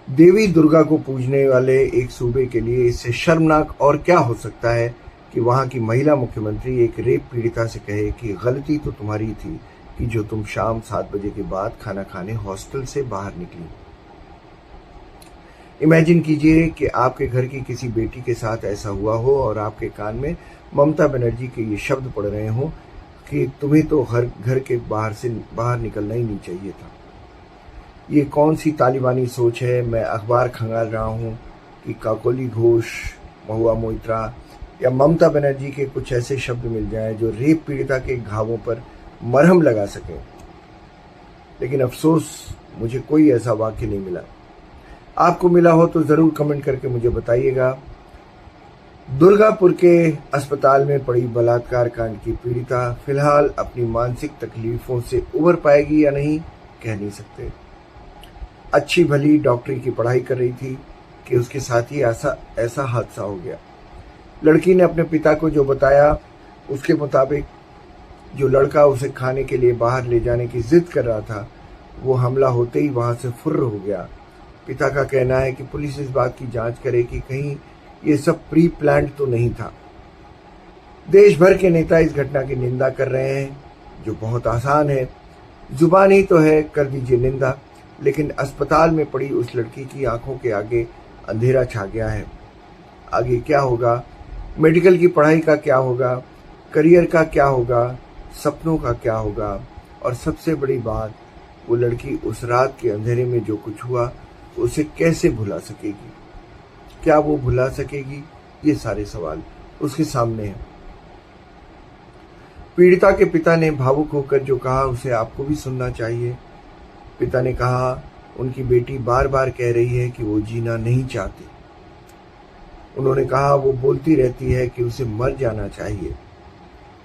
देवी दुर्गा को पूजने वाले एक सूबे के लिए इससे शर्मनाक और क्या हो सकता है कि वहां की महिला मुख्यमंत्री एक रेप पीड़िता से कहे कि गलती तो तुम्हारी थी कि जो तुम शाम 7 बजे के बाद खाना खाने हॉस्टल से बाहर निकली। इमेजिन कीजिए कि आपके घर की किसी बेटी के साथ ऐसा हुआ हो और आपके कान में ममता बनर्जी के ये शब्द पड़ रहे हों कि तुम्हें तो घर के बाहर निकलना ही नहीं चाहिए था। ये कौन सी तालिबानी सोच है। मैं अखबार खंगाल रहा हूँ कि काकोली घोष, महुआ मोइत्रा या ममता बनर्जी के कुछ ऐसे शब्द मिल जाएं जो रेप पीड़िता के घावों पर मरहम लगा सकें, लेकिन अफसोस मुझे कोई ऐसा वाक्य नहीं मिला। आपको मिला हो तो जरूर कमेंट करके मुझे बताइएगा। दुर्गापुर के अस्पताल में पड़ी बलात्कार कांड की पीड़िता फिलहाल अपनी मानसिक तकलीफों से उबर पाएगी या नहीं, कह नहीं सकते। अच्छी भली डॉक्टरी की पढ़ाई कर रही थी कि उसके साथ ही ऐसा हादसा हो गया। लड़की ने अपने पिता को जो बताया उसके मुताबिक जो लड़का उसे खाने के लिए बाहर ले जाने की जिद कर रहा था वो हमला होते ही वहां से फुर्र हो गया। पिता का कहना है कि पुलिस इस बात की जांच करे कि कहीं ये सब प्री प्लान्ड तो नहीं था। देश भर के नेता इस घटना की निंदा कर रहे हैं, जो बहुत आसान है। जुबान ही तो है, कर दीजिए निंदा। लेकिन अस्पताल में पड़ी उस लड़की की आंखों के आगे अंधेरा छा गया है। आगे क्या होगा, मेडिकल की पढ़ाई का क्या होगा, करियर का क्या होगा, सपनों का क्या होगा, और सबसे बड़ी बात, वो लड़की उस रात के अंधेरे में जो कुछ हुआ उसे कैसे भुला सकेगी। क्या वो भुला सकेगी, ये सारे सवाल उसके सामने हैं। पीड़िता के पिता ने भावुक होकर जो कहा उसे आपको भी सुनना चाहिए। पिता ने कहा, उनकी बेटी बार बार कह रही है कि वो जीना नहीं चाहती। उन्होंने कहा, वो बोलती रहती है कि उसे मर जाना चाहिए।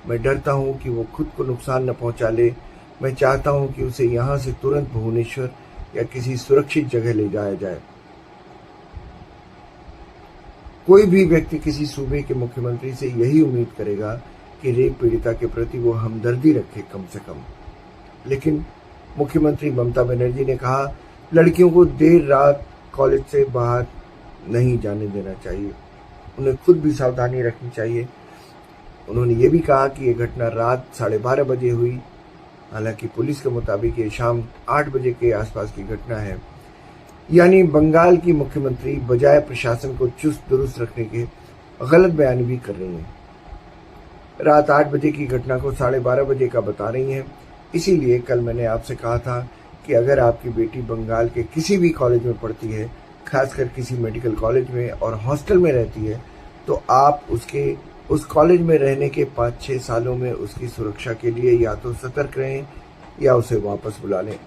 मैं डरता हूं कि वो खुद को नुकसान न पहुंचा ले। मैं चाहता हूं कि उसे यहां से तुरंत भुवनेश्वर या किसी सुरक्षित जगह ले जाया जाए। कोई भी व्यक्ति किसी सूबे के मुख्यमंत्री से यही उम्मीद करेगा कि रेप पीड़िता के प्रति वो हमदर्दी रखे कम से कम। लेकिन मुख्यमंत्री ममता बनर्जी ने कहा, लड़कियों को देर रात कॉलेज से बाहर नहीं जाने देना चाहिए, उन्हें खुद भी सावधानी रखनी चाहिए। उन्होंने ये भी कहा कि ये घटना रात 12:30 बजे हुई। हालांकि पुलिस के मुताबिक ये शाम 8 बजे के आसपास की घटना है। यानी बंगाल की मुख्यमंत्री बजाय प्रशासन को चुस्त दुरुस्त रखने के गलत बयान भी कर रही हैं। रात 8 बजे की घटना को 12:30 बजे का बता रही हैं। इसीलिए कल मैंने आपसे कहा था कि अगर आपकी बेटी बंगाल के किसी भी कॉलेज में पढ़ती है, खासकर किसी मेडिकल कॉलेज में और हॉस्टल में रहती है, तो आप उस कॉलेज में रहने के 5-6 सालों में उसकी सुरक्षा के लिए या तो सतर्क रहें या उसे वापस बुला लें।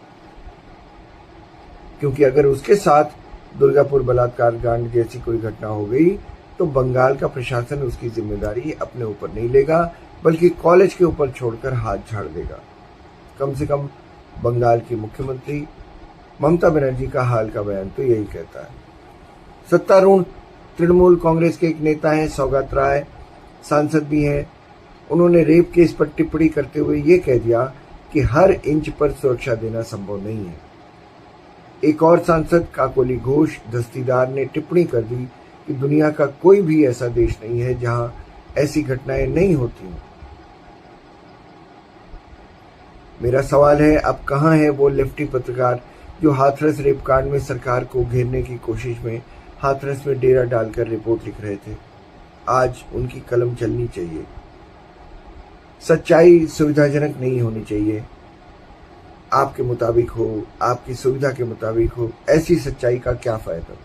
क्योंकि अगर उसके साथ दुर्गापुर बलात्कार कांड जैसी कोई घटना हो गई तो बंगाल का प्रशासन उसकी जिम्मेदारी अपने ऊपर नहीं लेगा, बल्कि कॉलेज के ऊपर छोड़कर हाथ झाड़ देगा। कम से कम बंगाल की मुख्यमंत्री ममता बनर्जी का हाल का बयान तो यही कहता है। सत्तारूढ़ तृणमूल कांग्रेस के एक नेता हैं सौगत राय, सांसद भी हैं। उन्होंने रेप केस पर टिप्पणी करते हुए ये कह दिया कि हर इंच पर सुरक्षा देना संभव नहीं है। एक और सांसद काकोली घोष दस्तीदार ने टिप्पणी कर दी कि दुनिया का कोई भी ऐसा देश नहीं है जहां ऐसी घटनाएं नहीं होती। मेरा सवाल है, अब कहां है वो लेफ्टी पत्रकार जो हाथरस रेप कांड में सरकार को घेरने की कोशिश में हाथरस में डेरा डालकर रिपोर्ट लिख रहे थे। आज उनकी कलम चलनी चाहिए। सच्चाई सुविधाजनक नहीं होनी चाहिए। आपके मुताबिक हो, आपकी सुविधा के मुताबिक हो, ऐसी सच्चाई का क्या फायदा।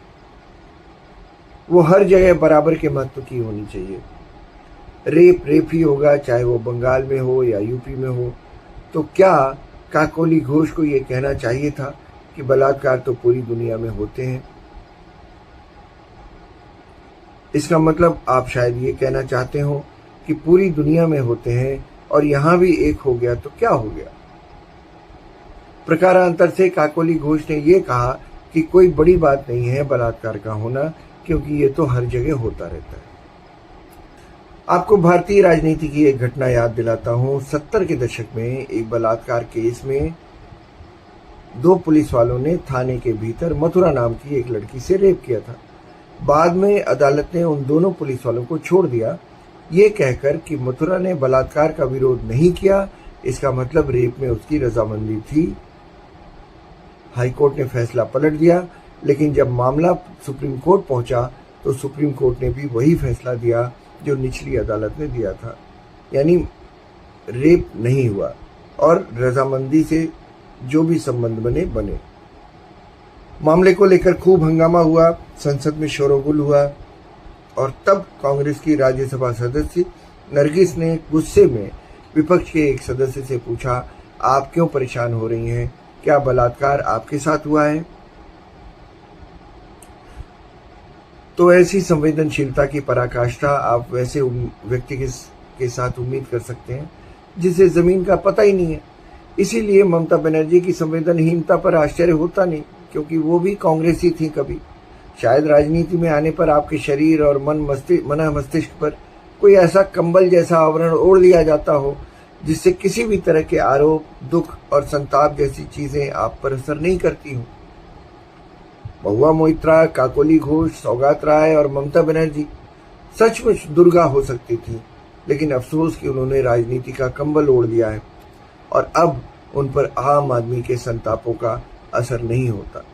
वो हर जगह बराबर के महत्व की होनी चाहिए। रेप ही होगा, चाहे वो बंगाल में हो या यूपी में हो। तो क्या काकोली घोष को ये कहना चाहिए था कि बलात्कार तो पूरी दुनिया में होते हैं? इसका मतलब आप शायद ये कहना चाहते हो कि पूरी दुनिया में होते हैं और यहां भी एक हो गया तो क्या हो गया। प्रकारांतर से काकोली घोष ने यह कहा कि कोई बड़ी बात नहीं है बलात्कार का होना, क्योंकि ये तो हर जगह होता रहता है। आपको भारतीय राजनीति की एक घटना याद दिलाता हूं। 70 के दशक में एक बलात्कार केस में दो पुलिस वालों ने थाने के भीतर मथुरा नाम की एक लड़की से रेप किया था। बाद में अदालत ने उन दोनों पुलिस वालों को छोड़ दिया, ये कहकर कि मथुरा ने बलात्कार का विरोध नहीं किया, इसका मतलब रेप में उसकी रजामंदी थी। हाईकोर्ट ने फैसला पलट दिया, लेकिन जब मामला सुप्रीम कोर्ट पहुंचा तो सुप्रीम कोर्ट ने भी वही फैसला दिया जो निचली अदालत ने दिया था, यानी रेप नहीं हुआ और रजामंदी से जो भी संबंध बने। मामले को लेकर खूब हंगामा हुआ, संसद में शोरगुल हुआ और तब कांग्रेस की राज्यसभा सदस्य नरगिस ने गुस्से में विपक्ष के एक सदस्य से पूछा, आप क्यों परेशान हो रही हैं? क्या बलात्कार आपके साथ हुआ है? तो ऐसी संवेदनशीलता की पराकाष्ठा आप वैसे व्यक्ति के साथ उम्मीद कर सकते हैं जिसे जमीन का पता ही नहीं है। इसीलिए ममता बनर्जी की संवेदनहीनता पर आश्चर्य होता नहीं, क्योंकि वो भी कांग्रेसी थी कभी। शायद राजनीति में आने पर आपके शरीर और मन मस्तिष्क पर कोई ऐसा कंबल जैसा आवरण ओढ़ लिया जाता हो जिससे किसी भी तरह के आरोप, दुख और संताप जैसी चीजें आप पर असर नहीं करती हों। महुआ मोइत्रा, काकोली घोष, सौगात राय और ममता बनर्जी सचमुच दुर्गा हो सकती थी, लेकिन अफसोस कि उन्होंने राजनीति का कंबल ओढ़ लिया है और अब उन पर आम आदमी के संतापों का असर नहीं होता।